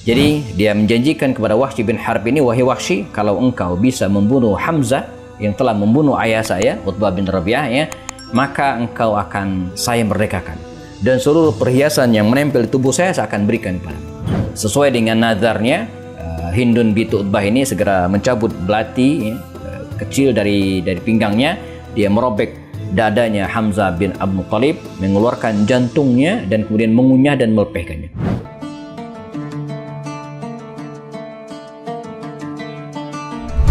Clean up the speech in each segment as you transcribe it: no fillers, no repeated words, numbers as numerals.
Jadi dia menjanjikan kepada Wahsy bin Harb ini, wahai Wahsy, kalau engkau bisa membunuh Hamzah yang telah membunuh ayah saya, Utbah bin Rabi'ah, ya, maka engkau akan saya merdekakan. Dan seluruh perhiasan yang menempel di tubuh saya akan berikan kepadamu. Sesuai dengan nazarnya, Hindun binti Utbah ini segera mencabut belati kecil dari pinggangnya. Dia merobek dadanya Hamzah bin Abdul Muttalib, mengeluarkan jantungnya dan kemudian mengunyah dan melepehkannya.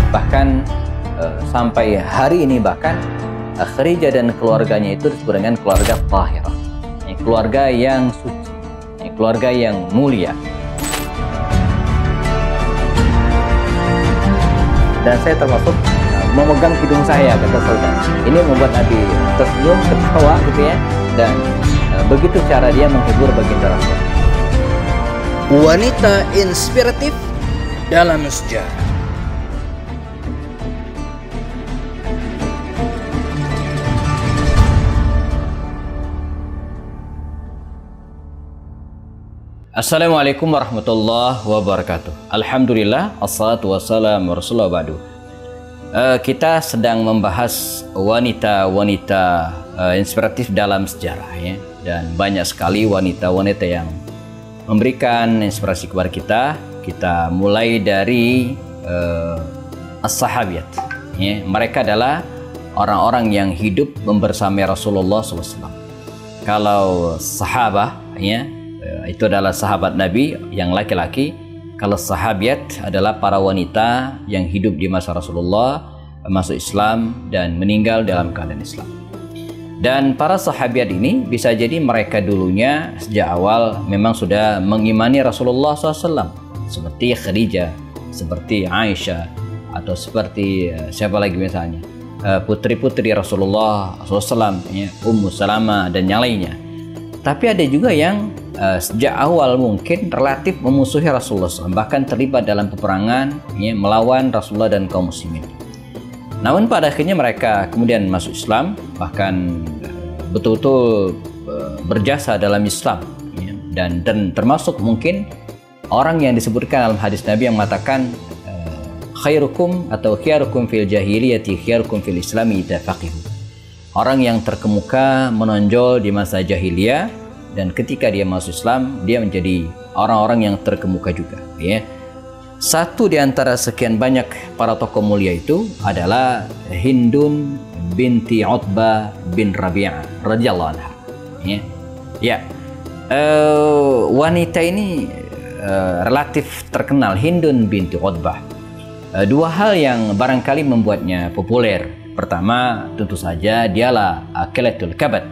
Bahkan sampai hari ini Khadijah dan keluarganya itu disebut dengan keluarga Tahirah, keluarga yang suci, keluarga yang mulia. Dan saya termasuk memegang hidung saya, kata Sultan. Ini membuat Nabi tersenyum, ketawa gitu ya, dan begitu cara dia menghibur baginda Rasul. Wanita inspiratif dalam sejarah. Assalamualaikum warahmatullahi wabarakatuh. Alhamdulillah, assalatu wassalamu rasulullah ba'du. Kita sedang membahas wanita-wanita inspiratif dalam sejarah, ya. Dan banyak sekali wanita-wanita yang memberikan inspirasi kepada kita. Kita mulai dari as-sahabiyat, ya. Mereka adalah orang-orang yang hidup membersamai Rasulullah SAW. Kalau sahabah, ya, itu adalah sahabat Nabi yang laki-laki. Kalau sahabiat adalah para wanita yang hidup di masa Rasulullah, masuk Islam dan meninggal dalam keadaan Islam. Dan para sahabiat ini bisa jadi mereka dulunya sejak awal memang sudah mengimani Rasulullah SAW, seperti Khadijah, seperti Aisyah, atau seperti siapa lagi misalnya, putri-putri Rasulullah SAW, ya, Ummu Salamah dan yang lainnya. Tapi ada juga yang sejak awal mungkin relatif memusuhi Rasulullah SAW, bahkan terlibat dalam peperangan, ya, melawan Rasulullah dan kaum muslimin. Namun pada akhirnya mereka kemudian masuk Islam, bahkan betul-betul berjasa dalam Islam, ya, dan termasuk mungkin orang yang disebutkan dalam hadis Nabi yang mengatakan khairukum atau khiyarukum fil jahiliyati khiyarukum fil islami idza faqihu. Orang yang terkemuka menonjol di masa jahiliyah, dan ketika dia masuk Islam, dia menjadi orang-orang yang terkemuka juga, ya. Satu di antara sekian banyak para tokoh mulia itu adalah Hindun binti Utbah bin Rabi'ah radhiyallahu anha, ya. Ya, wanita ini relatif terkenal, Hindun binti Utbah. Dua hal yang barangkali membuatnya populer. Pertama, tentu saja dialah akilatul kabad,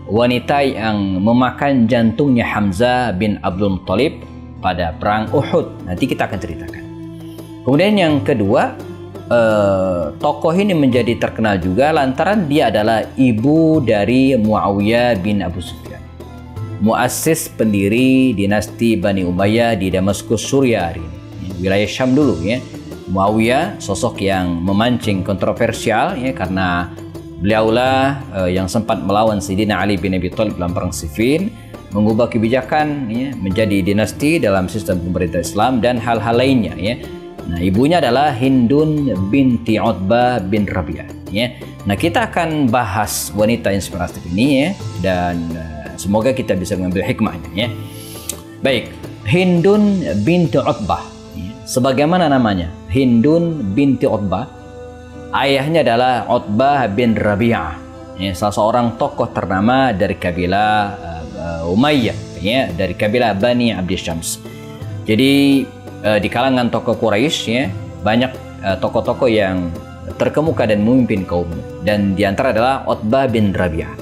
wanita yang memakan jantungnya Hamzah bin Abdul Muttalib pada perang Uhud. Nanti kita akan ceritakan. Kemudian yang kedua, tokoh ini menjadi terkenal juga lantaran dia adalah ibu dari Muawiyah bin Abu Sufyan, muassis pendiri dinasti Bani Umayyah di Damaskus, Suriah hari ini, wilayah Syam dulu, ya. Muawiyah sosok yang memancing kontroversial, ya, karena beliaulah yang sempat melawan Sayyidina Ali bin Abi Thalib dalam perang Siffin, mengubah kebijakan, ya, menjadi dinasti dalam sistem pemerintah Islam dan hal-hal lainnya, ya. Nah, ibunya adalah Hindun binti Utbah bin Rabi'ah, ya. Nah, kita akan bahas wanita inspiratif ini, ya, dan semoga kita bisa mengambil hikmahnya, ya. Baik, Hindun binti Utbah, ya. Sebagaimana namanya, Hindun binti Utbah, ayahnya adalah Utbah bin Rabi'ah, ya, salah seorang tokoh ternama dari kabilah Umayyah, ya, dari kabilah Bani Abdi Syams. Jadi di kalangan tokoh Quraisy, ya, banyak tokoh-tokoh yang terkemuka dan memimpin kaumnya, dan di antara adalah Utbah bin Rabi'ah.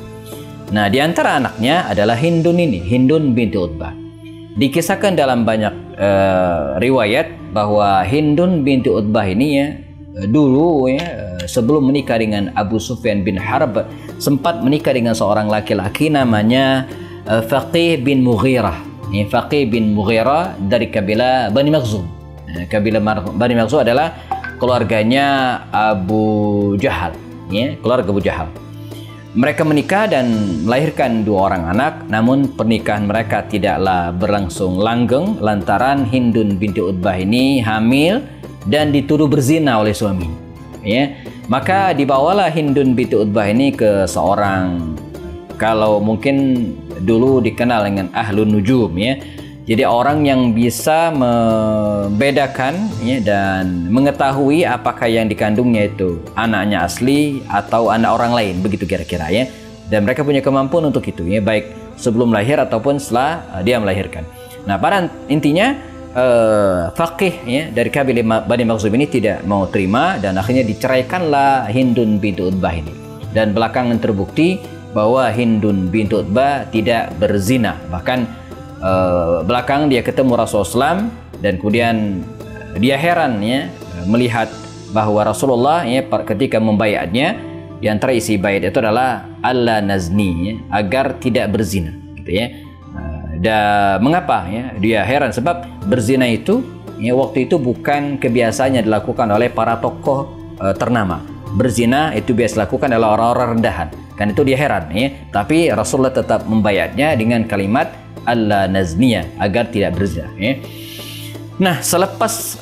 Nah, di antara anaknya adalah Hindun ini, Hindun binti Utbah. Dikisahkan dalam banyak riwayat bahwa Hindun binti Utbah ini, ya, dulu, ya, sebelum menikah dengan Abu Sufyan bin Harb, sempat menikah dengan seorang laki-laki namanya Faqih bin Mughirah. Ini Faqih bin Mughirah dari kabilah Bani Makhzum. Kabilah Bani Makhzum adalah keluarganya Abu Jahal, ya, keluarga Abu Jahal. Mereka menikah dan melahirkan 2 orang anak, namun pernikahan mereka tidaklah berlangsung langgeng lantaran Hindun binti Utbah ini hamil dan dituduh berzina oleh suaminya. Ya, maka dibawalah Hindun binti Utbah ini ke seorang, kalau mungkin dulu dikenal dengan ahlun nujum, ya. Jadi orang yang bisa membedakan, ya, dan mengetahui apakah yang dikandungnya itu anaknya asli atau anak orang lain, begitu kira-kira, ya. Dan mereka punya kemampuan untuk itu, ya, baik sebelum lahir ataupun setelah dia melahirkan. Nah, pada intinya faqih, ya, dari kabilah Bani Makhzum ini tidak mau terima dan akhirnya diceraikanlah Hindun binti Utbah ini. Dan belakangan terbukti bahwa Hindun binti Utbah tidak berzina, bahkan belakang dia ketemu Rasulullah SAW dan kemudian dia heran, ya, melihat bahwa Rasulullah, ya, ketika membayatnya, di antara isi bayat itu adalah alla nazni, ya, agar tidak berzina, gitu, ya. Mengapa, ya, dia heran sebab berzina itu, ya, waktu itu bukan kebiasaannya dilakukan oleh para tokoh ternama. Berzina itu biasa dilakukan oleh orang-orang rendahan, kan itu dia heran, ya. Tapi Rasulullah tetap membayatnya dengan kalimat alla nazniya, agar tidak berzina, ya. Nah, selepas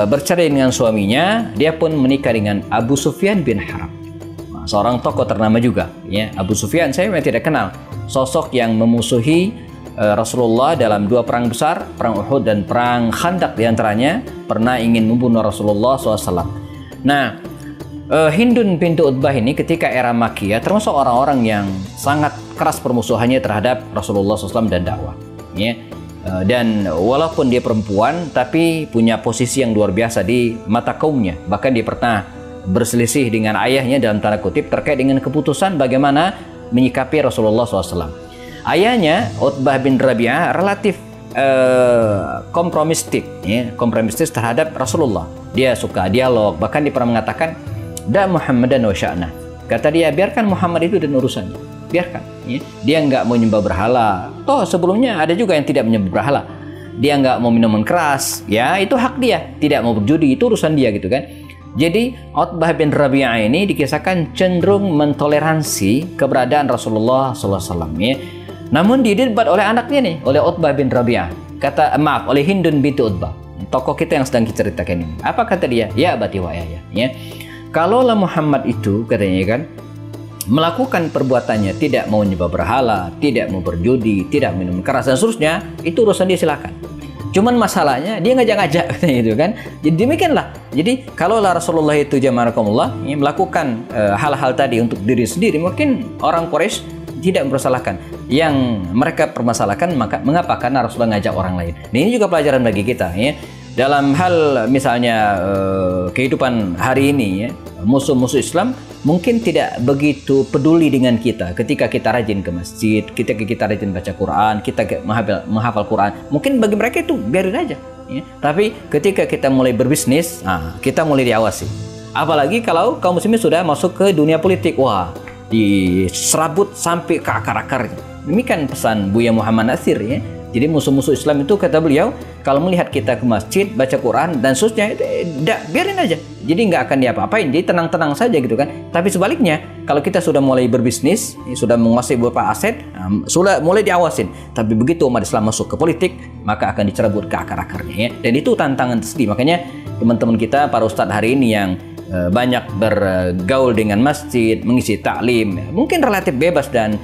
bercerai dengan suaminya, dia pun menikah dengan Abu Sufyan bin Harb, seorang tokoh ternama juga, ya. Abu Sufyan saya memang tidak kenal, sosok yang memusuhi Rasulullah dalam 2 perang besar, perang Uhud dan perang Khandaq diantaranya, pernah ingin membunuh Rasulullah SAW. Nah, Hindun binti Utbah ini ketika era Makkiyah termasuk orang-orang yang sangat keras permusuhannya terhadap Rasulullah SAW dan dakwah, ya. Dan walaupun dia perempuan tapi punya posisi yang luar biasa di mata kaumnya. Bahkan dia pernah berselisih dengan ayahnya dalam tanda kutip terkait dengan keputusan bagaimana menyikapi Rasulullah SAW. Ayahnya Utbah bin Rabi'ah relatif kompromistis, ya, kompromistis terhadap Rasulullah. Dia suka dialog, bahkan dia pernah mengatakan da Muhammadan wa sya'na. Kata dia, biarkan Muhammad itu dan urusannya, biarkan, ya. Dia nggak mau menyembah berhala. Toh sebelumnya ada juga yang tidak menyembah berhala. Dia nggak mau minuman keras, ya, itu hak dia. Tidak mau berjudi, itu urusan dia, gitu kan. Jadi Utbah bin Rabi'ah ini dikisahkan cenderung mentoleransi keberadaan Rasulullah SAW, ya. Namun didebat oleh anaknya nih, oleh Utbah bin Rabi'ah. Oleh Hindun binti Utbah, tokoh kita yang sedang kita ceritakan ini. Apa kata dia? Ya abati wa ayah, ya. Kalaulah Muhammad itu, katanya kan, melakukan perbuatannya tidak mau menyembah berhala, tidak mau berjudi, tidak minum keras dan seterusnya, itu urusan dia, silakan. Cuman masalahnya dia ngajak-ngajak, katanya gitu kan. Jadi demikianlah. Jadi kalaulah Rasulullah itu jamarakumullah, ya, melakukan hal-hal tadi untuk diri sendiri, mungkin orang Quraisy tidak mempersalahkan. Yang mereka permasalahkan mengapa? Karena Rasulullah ngajak orang lain. Nah, ini juga pelajaran bagi kita, ya. Dalam hal misalnya kehidupan hari ini, ya, musuh-musuh Islam mungkin tidak begitu peduli dengan kita ketika kita rajin ke masjid, ketika kita rajin baca Quran, kita menghafal Quran. Mungkin bagi mereka itu biarin aja, ya. Tapi ketika kita mulai berbisnis, kita mulai diawasi. Apalagi kalau kaum muslimin sudah masuk ke dunia politik, wah, diserabut sampai ke akar-akarnya. Demikian pesan Buya Muhammad Nasir, ya. Jadi musuh-musuh Islam itu, kata beliau, kalau melihat kita ke masjid, baca Quran dan seterusnya, biarin aja. Jadi nggak akan diapa-apain, jadi tenang-tenang saja, gitu kan. Tapi sebaliknya, kalau kita sudah mulai berbisnis, sudah menguasai beberapa aset, sudah mulai diawasin. Tapi begitu umat Islam masuk ke politik, maka akan dicerabut ke akar-akarnya, ya. Dan itu tantangan tersendiri. Makanya teman-teman kita, para ustadz hari ini yang banyak bergaul dengan masjid, mengisi taklim, mungkin relatif bebas dan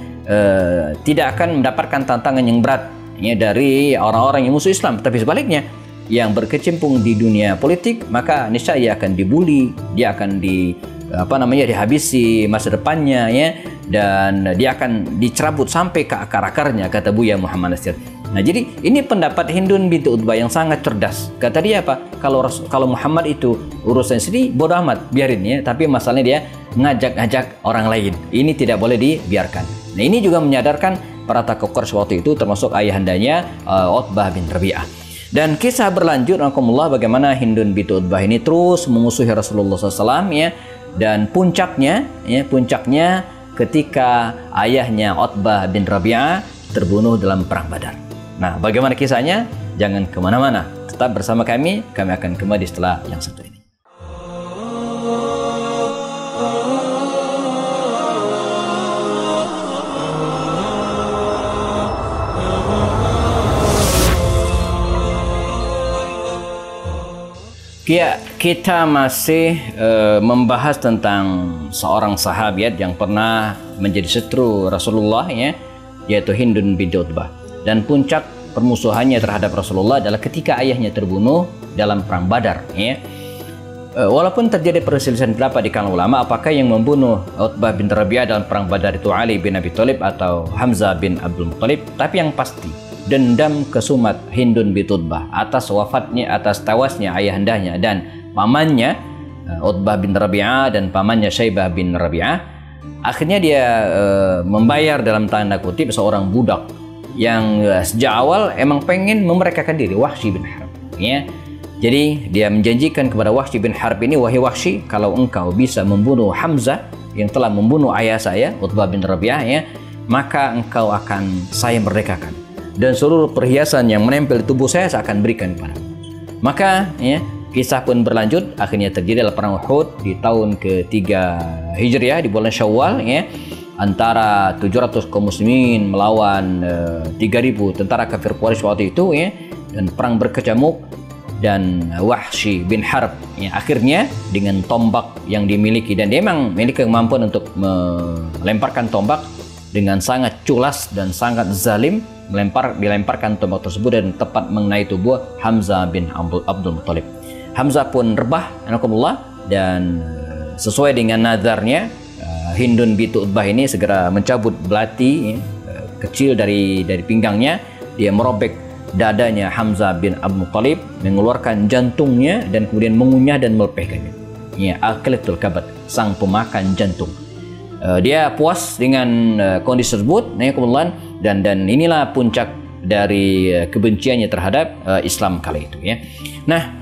tidak akan mendapatkan tantangan yang berat, ya, dari orang-orang yang musuh Islam. Tapi sebaliknya, yang berkecimpung di dunia politik, maka niscaya akan dibully, dia akan dihabisi masa depannya, ya, dan dia akan dicerabut sampai ke akar-akarnya, kata Buya Muhammad Nasir. Nah, jadi ini pendapat Hindun binti Utbah yang sangat cerdas. Kata dia apa? Kalau Muhammad itu urusan sendiri, bodoh amat, biarin, ya. Tapi masalahnya dia ngajak-ngajak orang lain. Ini tidak boleh dibiarkan. Nah, ini juga menyadarkan para tokoh Quraisy waktu itu, termasuk ayahandanya Utbah bin Rabi'ah. Dan kisah berlanjut, alhamdulillah, bagaimana Hindun binti Utbah ini terus memusuhi Rasulullah SAW, ya. Dan puncaknya ketika ayahnya Utbah bin Rabi'ah terbunuh dalam perang Badar. Nah, bagaimana kisahnya? Jangan kemana-mana, tetap bersama kami akan kembali setelah yang satu ini. Kita masih membahas tentang seorang sahabat yang pernah menjadi setru Rasulullah, ya, yaitu Hindun binti Utbah. Dan puncak permusuhannya terhadap Rasulullah adalah ketika ayahnya terbunuh dalam perang Badar, ya. Walaupun terjadi perselisihan pendapat di kalangan ulama apakah yang membunuh Utbah bin Rabi'ah dalam perang Badar itu Ali bin Abi Thalib atau Hamzah bin Abdul Muttalib, tapi yang pasti dendam kesumat Hindun binti Utbah atas wafatnya, atas tewasnya ayahandanya dan pamannya Utbah bin Rabi'ah dan pamannya Syaibah bin Rabi'ah. Akhirnya dia membayar dalam tanda kutip seorang budak yang sejak awal emang pengen memerdekakan diri, Wahsy bin Harb, ya. Jadi dia menjanjikan kepada Wahsy bin Harb ini, wahai Wahsy, kalau engkau bisa membunuh Hamzah yang telah membunuh ayah saya Utbah bin Rabi'ah, ya, maka engkau akan saya merdekakan. Dan seluruh perhiasan yang menempel di tubuh saya akan berikan kepada. Maka, ya, kisah pun berlanjut. Akhirnya terjadilah perang Uhud di tahun ke-3 Hijriah di bulan Syawal, ya, antara 700 kaum muslimin melawan 3000 tentara kafir Quraisy waktu itu, ya, dan perang berkecamuk. Dan Wahsy bin Harb, ya, akhirnya dengan tombak yang dimiliki, dan dia memang memiliki kemampuan untuk melemparkan tombak dengan sangat culas dan sangat zalim, dilemparkan tombak tersebut dan tepat mengenai tubuh Hamzah bin Abdul Muttalib. Hamzah pun rebah, anakumullah, dan sesuai dengan nadarnya, Hindun binti Utbah ini segera mencabut belati kecil dari pinggangnya. Dia merobek dadanya Hamzah bin Abdul Muttalib, mengeluarkan jantungnya dan kemudian mengunyah dan melepehkannya. Ya, akalatul kabad, sang pemakan jantung. Dia puas dengan kondisi tersebut, dan inilah puncak dari kebenciannya terhadap Islam kala itu, ya. Nah,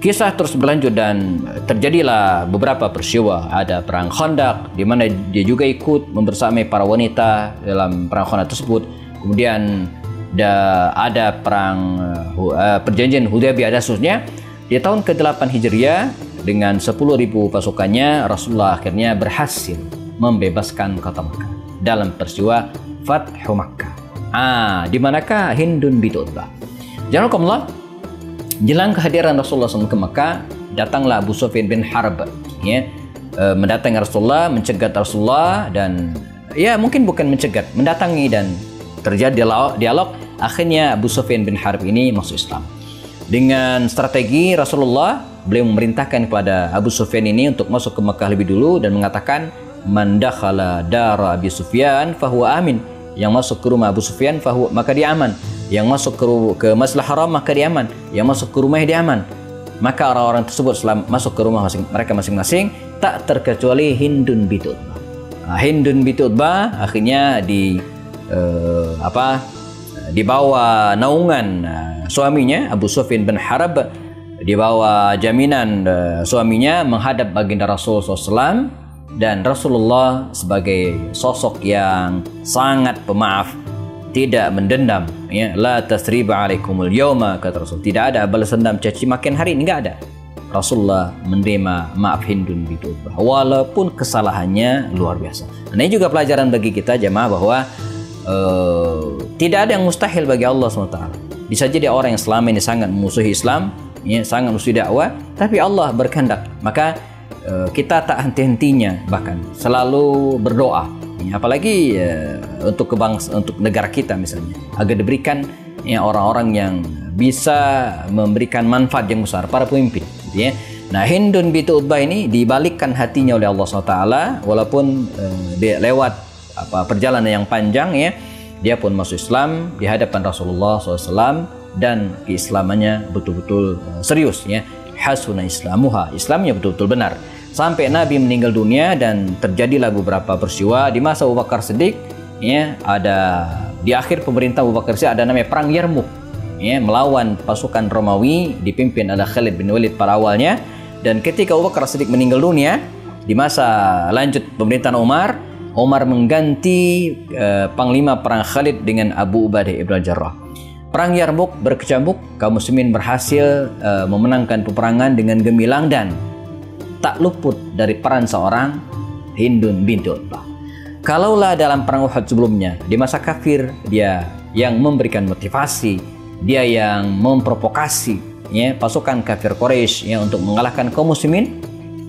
kisah terus berlanjut dan terjadilah beberapa peristiwa. Ada perang Khandaq di mana dia juga ikut membersamai para wanita dalam perang Khandaq tersebut. Kemudian ada perang perjanjian Hudaybiyah khususnya di tahun ke-8 Hijriah dengan 10.000 pasukannya. Rasulullah akhirnya berhasil membebaskan kota Makkah dalam peristiwa Fathu Makkah. Di manakah Hindun binti Utbah? Jangan jelang kehadiran Rasulullah SAW ke Makkah, datanglah Abu Sufyan bin Harb, ya, mendatangi Rasulullah, mencegat Rasulullah, dan ya mungkin bukan mencegat, mendatangi, dan terjadi dialog. Akhirnya Abu Sufyan bin Harb ini masuk Islam. Dengan strategi Rasulullah, beliau memerintahkan kepada Abu Sufyan ini untuk masuk ke Makkah lebih dulu dan mengatakan, man dakhala dara Abi Sufyan fahuwa amin. Yang masuk ke rumah Abu Sufyan maka dia aman. Yang masuk ke Masjidil Haram maka dia aman. Yang masuk ke rumahnya dia aman. Maka orang-orang tersebut setelah masuk ke rumah mereka masing-masing, tak terkecuali Hindun binti Utbah. Hindun binti Utbah akhirnya dibawa naungan suaminya Abu Sufyan bin Harb, dibawa jaminan suaminya menghadap baginda Rasulullah SAW, dan Rasulullah sebagai sosok yang sangat pemaaf, tidak mendendam, ya, la tasriba alaikumul yawma, kata Rasul, tidak ada balas dendam caci makian hari ini, enggak ada. Rasulullah menerima maaf Hindun binti Utbah walaupun kesalahannya luar biasa. Nah, ini juga pelajaran bagi kita jemaah bahwa tidak ada yang mustahil bagi Allah SWT. Bisa jadi orang yang selama ini sangat memusuhi Islam, ya, sangat musuhi dakwah, tapi Allah berkehendak, maka kita tak henti-hentinya, bahkan selalu berdoa, ya, apalagi untuk negara kita misalnya, agar diberikan, ya, orang-orang yang bisa memberikan manfaat yang besar, para pemimpin, gitu, ya. Nah, Hindun binti Utbah ini dibalikkan hatinya oleh Allah SWT, walaupun dia lewat perjalanan yang panjang, ya, dia pun masuk Islam di hadapan Rasulullah SAW, dan keislamannya betul-betul serius, ya. Hasuna islamuha, Islamnya betul-betul benar. Sampai Nabi meninggal dunia, dan terjadilah beberapa peristiwa di masa Abu Bakar Siddiq, ya. Ada di akhir pemerintah Abu Bakar Siddiq ada namanya perang Yarmuk, ya, melawan pasukan Romawi dipimpin oleh Khalid bin Walid pada awalnya. Dan ketika Abu Bakar Siddiq meninggal dunia, di masa lanjut pemerintahan Umar mengganti panglima perang Khalid dengan Abu Ubaidah ibn Jarrah. Perang Yarmuk berkecamuk, kaum muslimin berhasil memenangkan peperangan dengan gemilang, dan tak luput dari peran seorang Hindun binti Utbah. Kalaulah dalam perang Uhud sebelumnya, di masa kafir, dia yang memberikan motivasi, dia yang memprovokasi, ya, pasukan kafir Quraisy ya untuk mengalahkan kaum muslimin.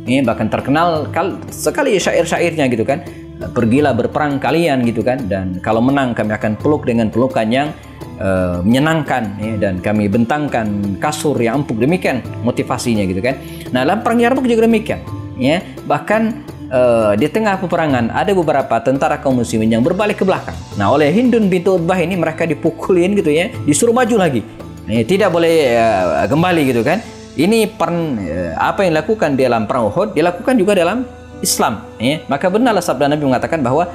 Ya, bahkan terkenal sekali syair-syairnya gitu kan. Pergilah berperang kalian gitu kan, dan kalau menang kami akan peluk dengan pelukan yang menyenangkan ya, dan kami bentangkan kasur yang empuk, demikian motivasinya gitu kan. Nah, dalam perang Yarmuk juga demikian ya. Bahkan di tengah peperangan ada beberapa tentara kaum muslimin yang berbalik ke belakang. Nah, oleh Hindun binti Utbah ini mereka dipukulin gitu ya, disuruh maju lagi. Tidak boleh kembali gitu kan. Ini apa yang dilakukan dalam perang Uhud dilakukan juga dalam Islam ya. Maka benarlah sabda Nabi mengatakan bahwa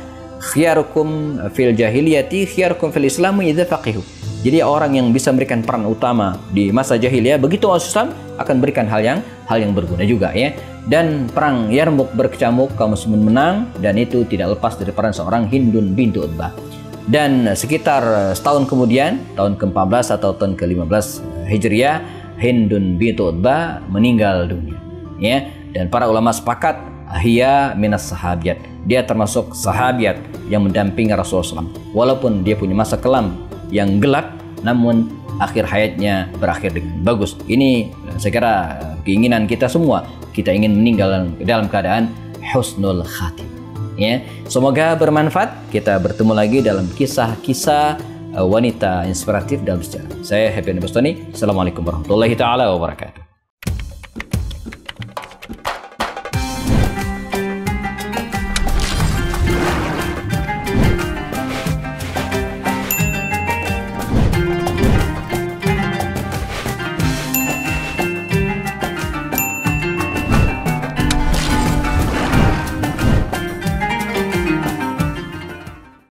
khiyarukum fil jahiliyati khiyarukum fil islami idza faqihu. Jadi orang yang bisa memberikan peran utama di masa jahiliyah, begitu masuk Islam akan berikan hal yang berguna juga ya. Dan perang Yarmuk berkecamuk, kaum muslimin menang, dan itu tidak lepas dari peran seorang Hindun binti Utbah. Dan sekitar setahun kemudian, tahun ke-14 atau tahun ke-15 Hijriah, Hindun binti Utbah meninggal dunia ya. Dan para ulama sepakat hiya minas sahabiat, dia termasuk sahabiat yang mendampingi Rasulullah SAW. Walaupun dia punya masa kelam yang gelap, namun akhir hayatnya berakhir dengan bagus. Ini saya kira keinginan kita semua, kita ingin meninggal dalam keadaan husnul khatim ya. Semoga bermanfaat. Kita bertemu lagi dalam kisah-kisah wanita inspiratif dalam sejarah. Saya Happy Bustani. Assalamualaikum warahmatullahi taala wabarakatuh.